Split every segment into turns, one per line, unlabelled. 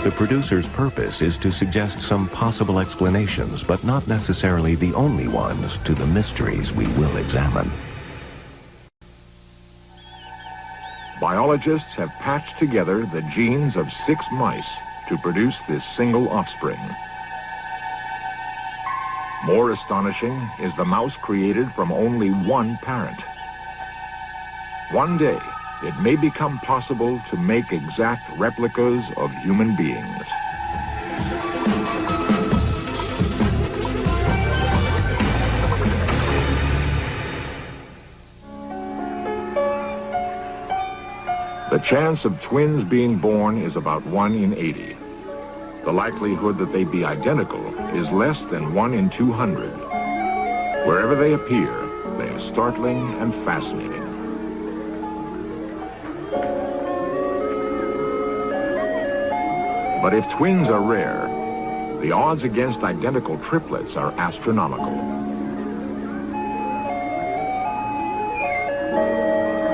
The producer's purpose is to suggest some possible explanations, but not necessarily the only ones, to the mysteries we will examine.
Biologists have patched together the genes of 6 mice to produce this single offspring. More astonishing is the mouse created from only one parent. One day, it may become possible to make exact replicas of human beings. The chance of twins being born is about 1 in 80. The likelihood that they be identical is less than 1 in 200. Wherever they appear, they are startling and fascinating. But if twins are rare, the odds against identical triplets are astronomical.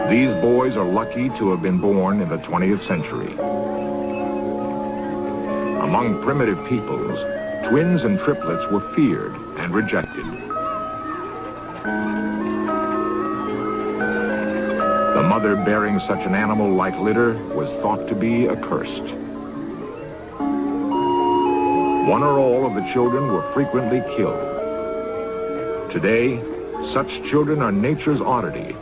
These boys are lucky to have been born in the 20th century. Among primitive peoples, twins and triplets were feared and rejected. The mother bearing such an animal-like litter was thought to be accursed. One or all of the children were frequently killed. Today, such children are nature's oddity,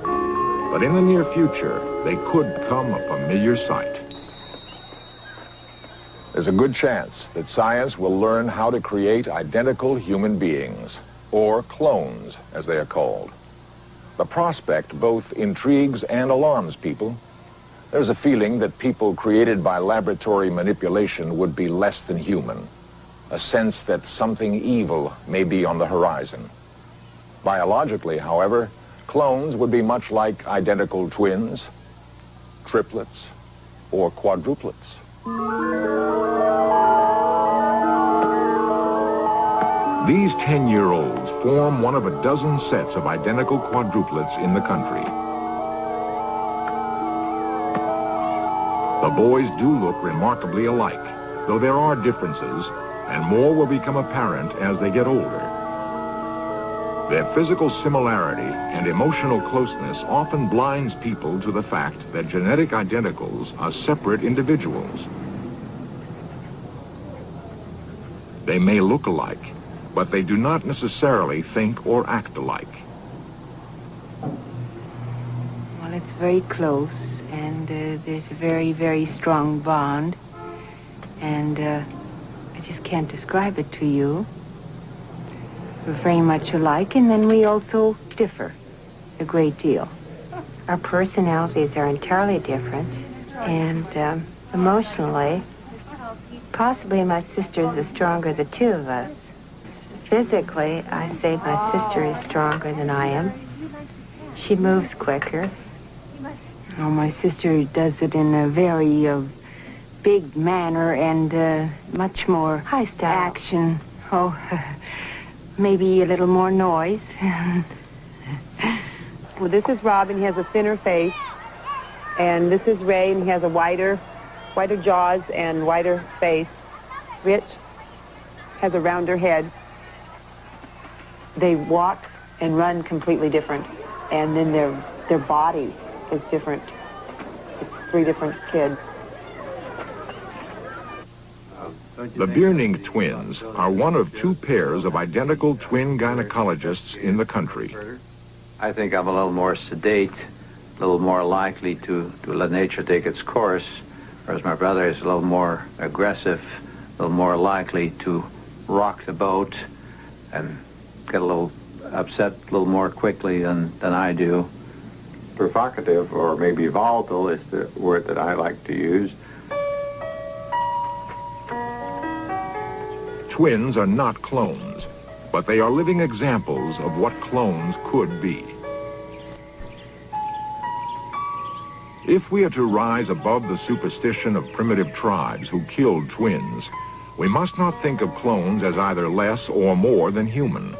but in the near future, they could become a familiar sight. There's a good chance that science will learn how to create identical human beings, or clones, as they are called. The prospect both intrigues and alarms people. There's a feeling that people created by laboratory manipulation would be less than human. A sense that something evil may be on the horizon. Biologically, however, clones would be much like identical twins, triplets, or quadruplets. These 10-year-olds form one of a dozen sets of identical quadruplets in the country. The boys do look remarkably alike, though there are differences, and more will become apparent as they get older. Their physical similarity and emotional closeness often blinds people to the fact that genetic identicals are separate individuals. They may look alike, but they do not necessarily think or act alike.
Well, it's very close, and there's a very, very strong bond, and I just can't describe it to you. We're very much alike, and then we also differ a great deal. Our personalities are entirely different, and emotionally, possibly my sisters are stronger, the two of us. Physically, I say my sister is stronger than I am. She moves quicker. Oh, my sister does it in a very big manner and much more high style action. Oh, maybe a little more noise.
Well, this is Rob, and he has a thinner face. And this is Ray, and he has a whiter jaws and whiter face. Rich has a rounder head. They walk and run completely different. And then their body is different. It's 3 different kids.
The Bierning twins are one of 2 pairs of identical twin gynecologists in the country.
I think I'm a little more sedate, a little more likely to let nature take its course, whereas my brother is a little more aggressive, a little more likely to rock the boat and get a little upset a little more quickly than I do.
Provocative, or maybe volatile, is the word that I like to use.
Twins are not clones, but they are living examples of what clones could be. If we are to rise above the superstition of primitive tribes who killed twins, we must not think of clones as either less or more than human.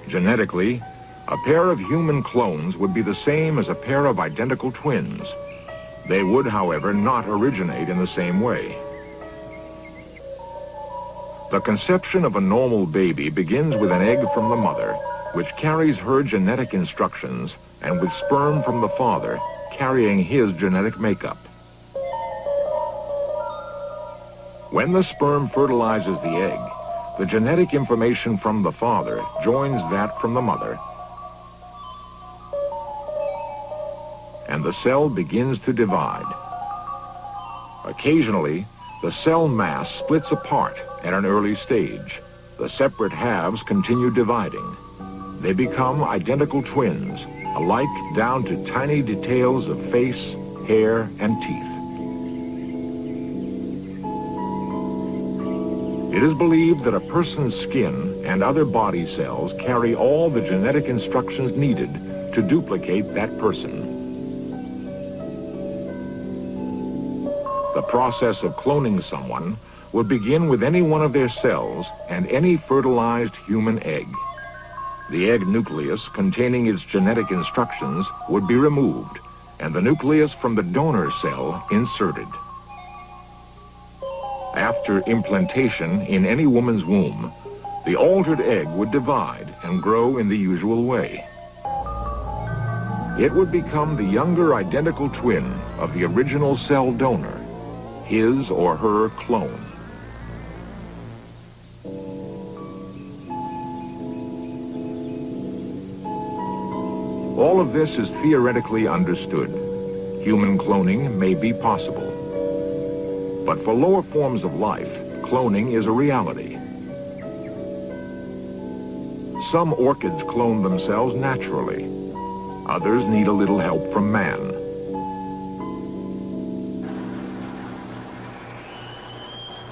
Genetically, a pair of human clones would be the same as a pair of identical twins. They would, however, not originate in the same way. The conception of a normal baby begins with an egg from the mother, which carries her genetic instructions, and with sperm from the father, carrying his genetic makeup. When the sperm fertilizes the egg, the genetic information from the father joins that from the mother, and the cell begins to divide. Occasionally, the cell mass splits apart at an early stage. The separate halves continue dividing. They become identical twins, alike down to tiny details of face, hair, and teeth. It is believed that a person's skin and other body cells carry all the genetic instructions needed to duplicate that person. The process of cloning someone would begin with any one of their cells and any fertilized human egg. The egg nucleus containing its genetic instructions would be removed, and the nucleus from the donor cell inserted. After implantation in any woman's womb, the altered egg would divide and grow in the usual way. It would become the younger identical twin of the original cell donor, his or her clone. All of this is theoretically understood. Human cloning may be possible. But for lower forms of life, cloning is a reality. Some orchids clone themselves naturally. Others need a little help from man.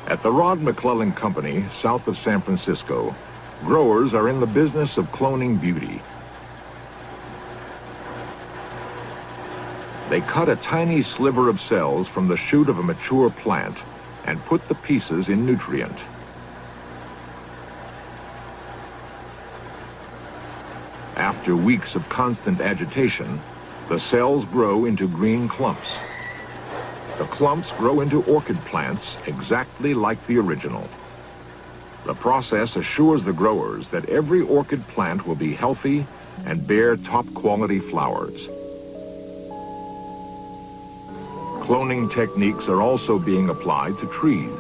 At the Rod McClellan Company, south of San Francisco, growers are in the business of cloning beauty. They cut a tiny sliver of cells from the shoot of a mature plant and put the pieces in nutrient. After weeks of constant agitation, the cells grow into green clumps. The clumps grow into orchid plants exactly like the original. The process assures the growers that every orchid plant will be healthy and bear top-quality flowers. Cloning techniques are also being applied to trees.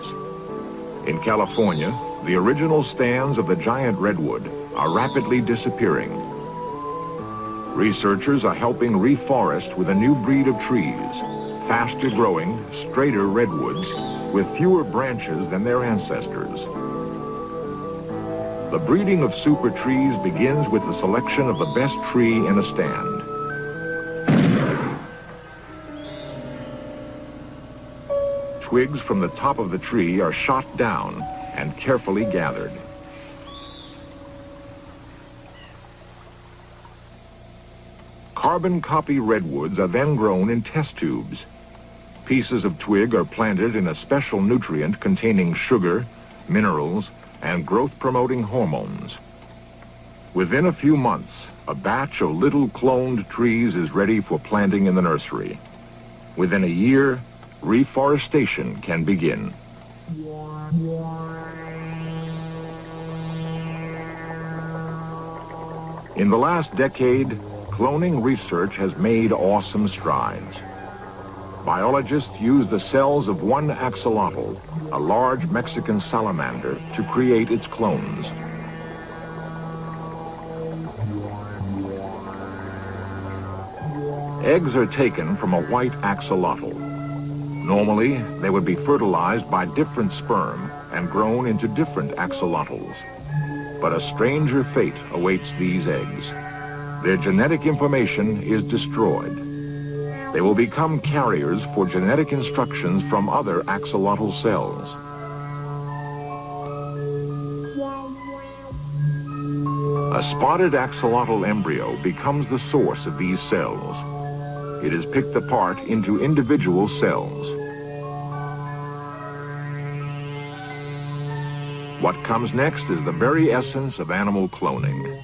In California, the original stands of the giant redwood are rapidly disappearing. Researchers are helping reforest with a new breed of trees, faster growing, straighter redwoods with fewer branches than their ancestors. The breeding of super trees begins with the selection of the best tree in a stand. Twigs from the top of the tree are shot down and carefully gathered. Carbon copy redwoods are then grown in test tubes. Pieces of twig are planted in a special nutrient containing sugar, minerals, and growth-promoting hormones. Within a few months, a batch of little cloned trees is ready for planting in the nursery. Within a year, reforestation can begin. In the last decade, cloning research has made awesome strides. Biologists use the cells of one axolotl, a large Mexican salamander, to create its clones. Eggs are taken from a white axolotl. Normally, they would be fertilized by different sperm and grown into different axolotls. But a stranger fate awaits these eggs. Their genetic information is destroyed. They will become carriers for genetic instructions from other axolotl cells. A spotted axolotl embryo becomes the source of these cells. It is picked apart into individual cells. What comes next is the very essence of animal cloning.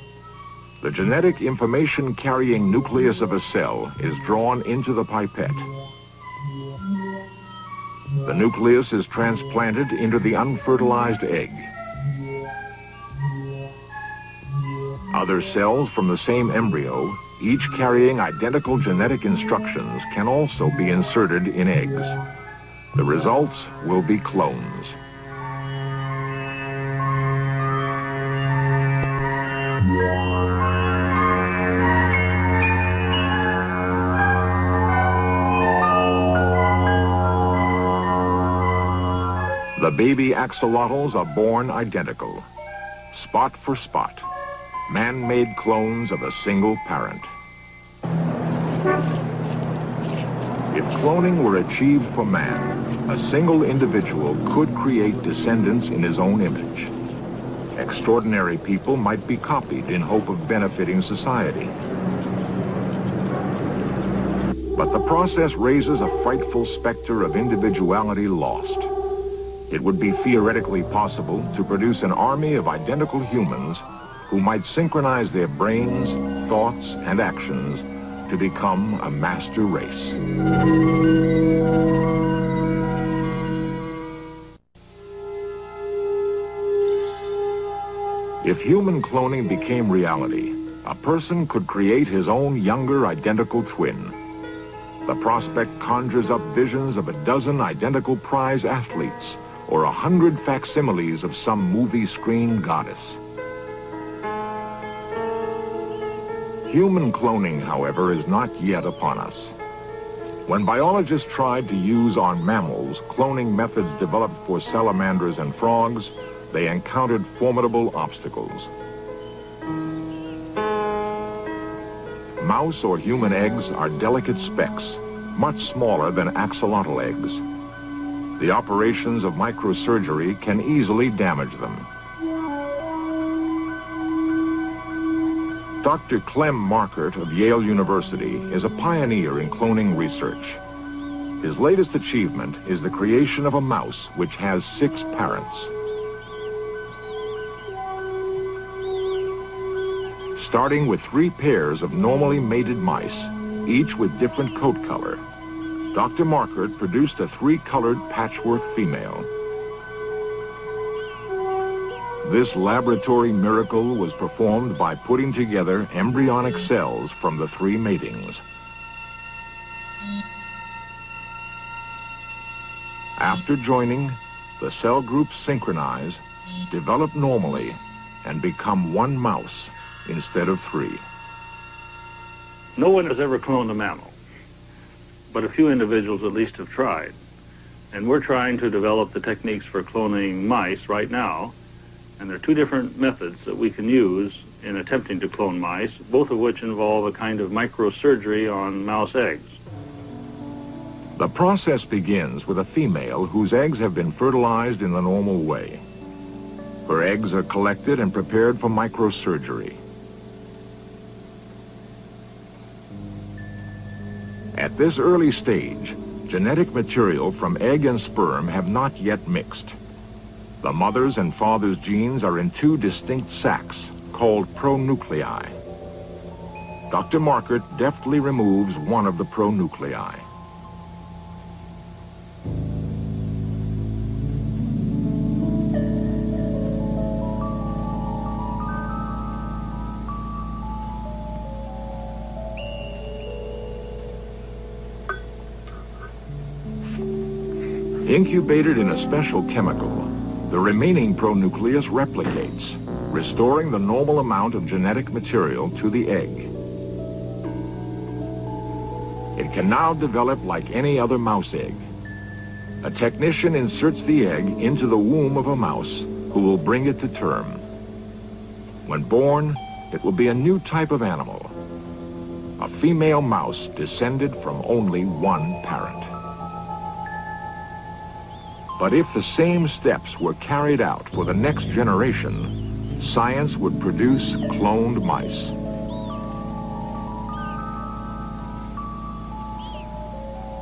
The genetic information-carrying nucleus of a cell is drawn into the pipette. The nucleus is transplanted into the unfertilized egg. Other cells from the same embryo, each carrying identical genetic instructions, can also be inserted in eggs. The results will be clones. The baby axolotls are born identical, spot for spot, man-made clones of a single parent. If cloning were achieved for man, a single individual could create descendants in his own image. Extraordinary people might be copied in hope of benefiting society. But the process raises a frightful specter of individuality lost. It would be theoretically possible to produce an army of identical humans who might synchronize their brains, thoughts, and actions to become a master race. If human cloning became reality, a person could create his own younger identical twin. The prospect conjures up visions of a dozen identical prize athletes or 100 facsimiles of some movie screen goddess. Human cloning, however, is not yet upon us. When biologists tried to use on mammals cloning methods developed for salamanders and frogs, they encountered formidable obstacles. Mouse or human eggs are delicate specks, much smaller than axolotl eggs. The operations of microsurgery can easily damage them. Dr. Clem Markert of Yale University is a pioneer in cloning research. His latest achievement is the creation of a mouse which has 6 parents. Starting with 3 pairs of normally mated mice, each with different coat color, Dr. Markert produced a 3-colored patchwork female. This laboratory miracle was performed by putting together embryonic cells from the 3 matings. After joining, the cell groups synchronize, develop normally, and become 1 mouse instead of 3.
No one has ever cloned a mammal, but a few individuals at least have tried. And we're trying to develop the techniques for cloning mice right now. And there are 2 different methods that we can use in attempting to clone mice, both of which involve a kind of microsurgery on mouse eggs.
The process begins with a female whose eggs have been fertilized in the normal way. Her eggs are collected and prepared for microsurgery. At this early stage, genetic material from egg and sperm have not yet mixed. The mother's and father's genes are in 2 distinct sacs called pronuclei. Dr. Markert deftly removes one of the pronuclei. Incubated in a special chemical, the remaining pronucleus replicates, restoring the normal amount of genetic material to the egg. It can now develop like any other mouse egg. A technician inserts the egg into the womb of a mouse who will bring it to term. When born, it will be a new type of animal, a female mouse descended from only 1 parent. But if the same steps were carried out for the next generation, science would produce cloned mice.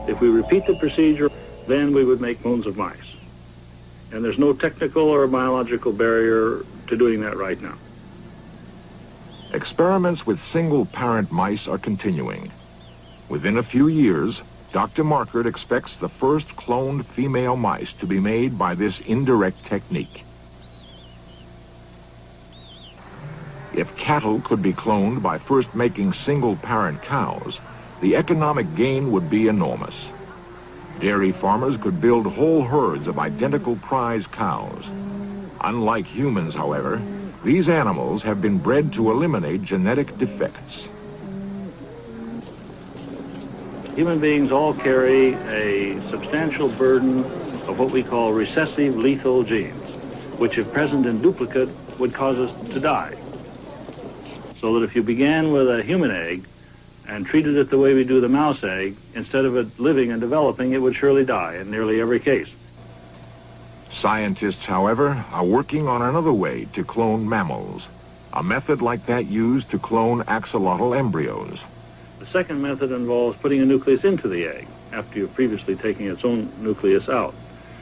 If we repeat the procedure, then we would make clones of mice. And there's no technical or biological barrier to doing that right now.
Experiments with single-parent mice are continuing. Within a few years, Dr. Markert expects the first cloned female mice to be made by this indirect technique. If cattle could be cloned by first making single parent cows, the economic gain would be enormous. Dairy farmers could build whole herds of identical prize cows. Unlike humans, however, these animals have been bred to eliminate genetic defects.
Human beings all carry a substantial burden of what we call recessive lethal genes, which if present in duplicate would cause us to die. So that if you began with a human egg and treated it the way we do the mouse egg, instead of it living and developing, it would surely die in nearly every case.
Scientists, however, are working on another way to clone mammals, a method like that used to clone axolotl embryos.
The second method involves putting a nucleus into the egg after you've previously taken its own nucleus out.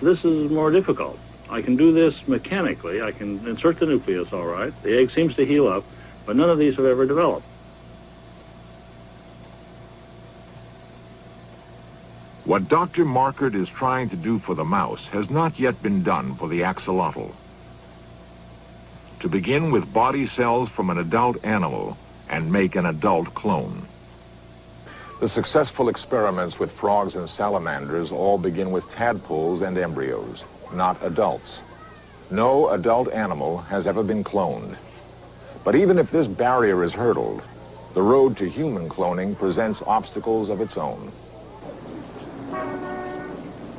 This is more difficult. I can do this mechanically. I can insert the nucleus all right. The egg seems to heal up, but none of these have ever developed.
What Dr. Markert is trying to do for the mouse has not yet been done for the axolotl. To begin with body cells from an adult animal and make an adult clone. The successful experiments with frogs and salamanders all begin with tadpoles and embryos, not adults. No adult animal has ever been cloned. But even if this barrier is hurdled, the road to human cloning presents obstacles of its own.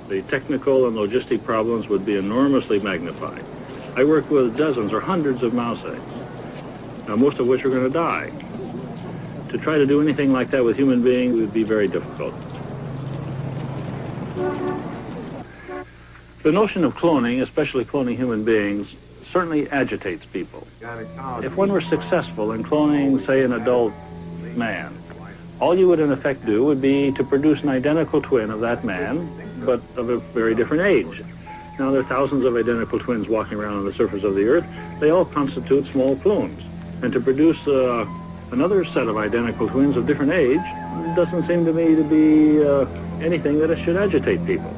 The technical and logistic problems would be enormously magnified. I work with dozens or hundreds of mouse eggs, now most of which are going to die. To try to do anything like that with human beings would be very difficult. The notion of cloning, especially cloning human beings, certainly agitates people. If one were successful in cloning, say, an adult man, all you would in effect do would be to produce an identical twin of that man, but of a very different age. Now, there are thousands of identical twins walking around on the surface of the Earth. They all constitute small clones. And to produce another set of identical twins of different age doesn't seem to me to be anything that should agitate people.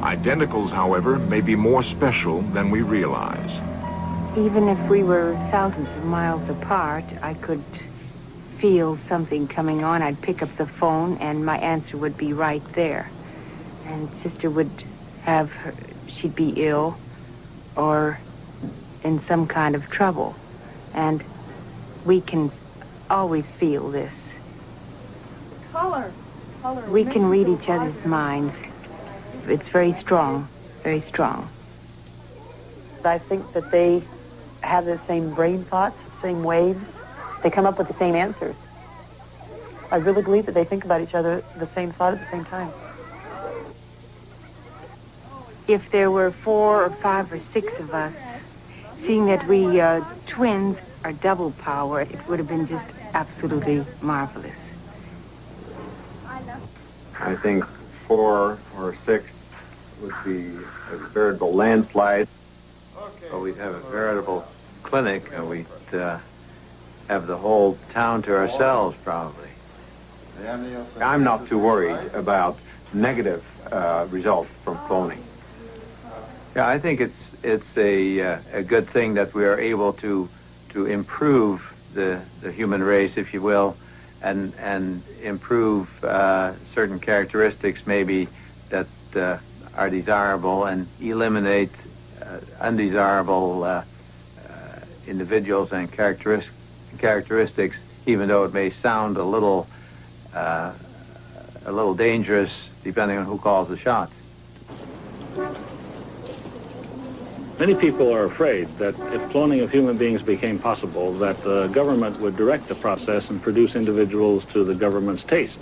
Identicals, however, may be more special than we realize.
Even if we were thousands of miles apart, I could feel something coming on. I'd pick up the phone and my answer would be right there. And Sister would she'd be ill or in some kind of trouble. And we can always feel this.
Color.
We can read each other's minds. It's very strong, very strong.
I think that they have the same brain thoughts, same waves. They come up with the same answers. I really believe that they think about each other the same thought at the same time.
If there were 4 or 5 or 6 of us, seeing that we twins are double power, it would have been just absolutely marvelous.
I think 4 or 6 would be a veritable landslide.
Well, we'd have a veritable clinic, and we'd have the whole town to ourselves, probably.
I'm not too worried about negative results from cloning.
Yeah, I think it's a good thing that we are able to improve the human race, if you will, and improve certain characteristics maybe that are desirable and eliminate undesirable individuals and characteristics, even though it may sound a little dangerous depending on who calls the shots.
Many people are afraid that if cloning of human beings became possible, that the government would direct the process and produce individuals to the government's taste.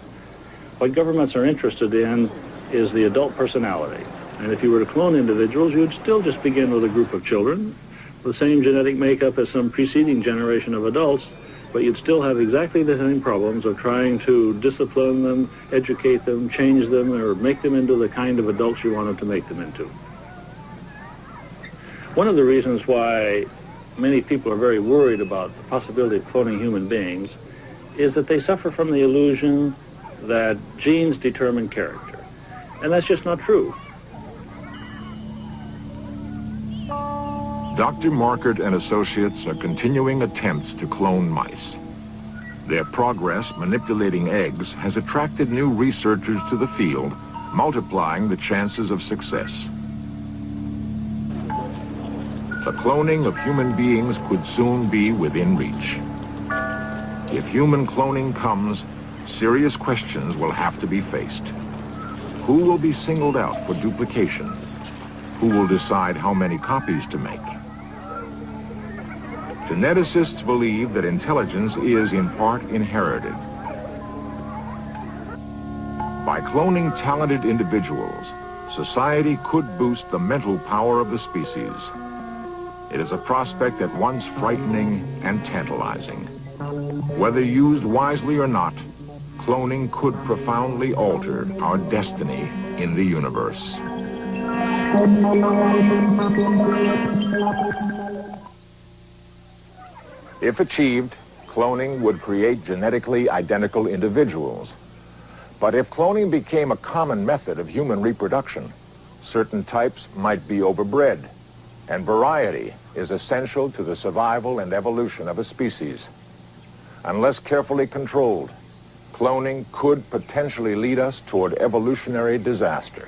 What governments are interested in is the adult personality. And if you were to clone individuals, you'd still just begin with a group of children, with the same genetic makeup as some preceding generation of adults, but you'd still have exactly the same problems of trying to discipline them, educate them, change them, or make them into the kind of adults you wanted to make them into. One of the reasons why many people are very worried about the possibility of cloning human beings is that they suffer from the illusion that genes determine character. And that's just not true.
Dr. Markert and associates are continuing attempts to clone mice. Their progress manipulating eggs has attracted new researchers to the field, multiplying the chances of success. The cloning of human beings could soon be within reach. If human cloning comes, serious questions will have to be faced. Who will be singled out for duplication? Who will decide how many copies to make? Geneticists believe that intelligence is in part inherited. By cloning talented individuals, society could boost the mental power of the species. It is a prospect at once frightening and tantalizing. Whether used wisely or not, cloning could profoundly alter our destiny in the universe. If achieved, cloning would create genetically identical individuals. But if cloning became a common method of human reproduction, certain types might be overbred, and variety is essential to the survival and evolution of a species. Unless carefully controlled, cloning could potentially lead us toward evolutionary disaster.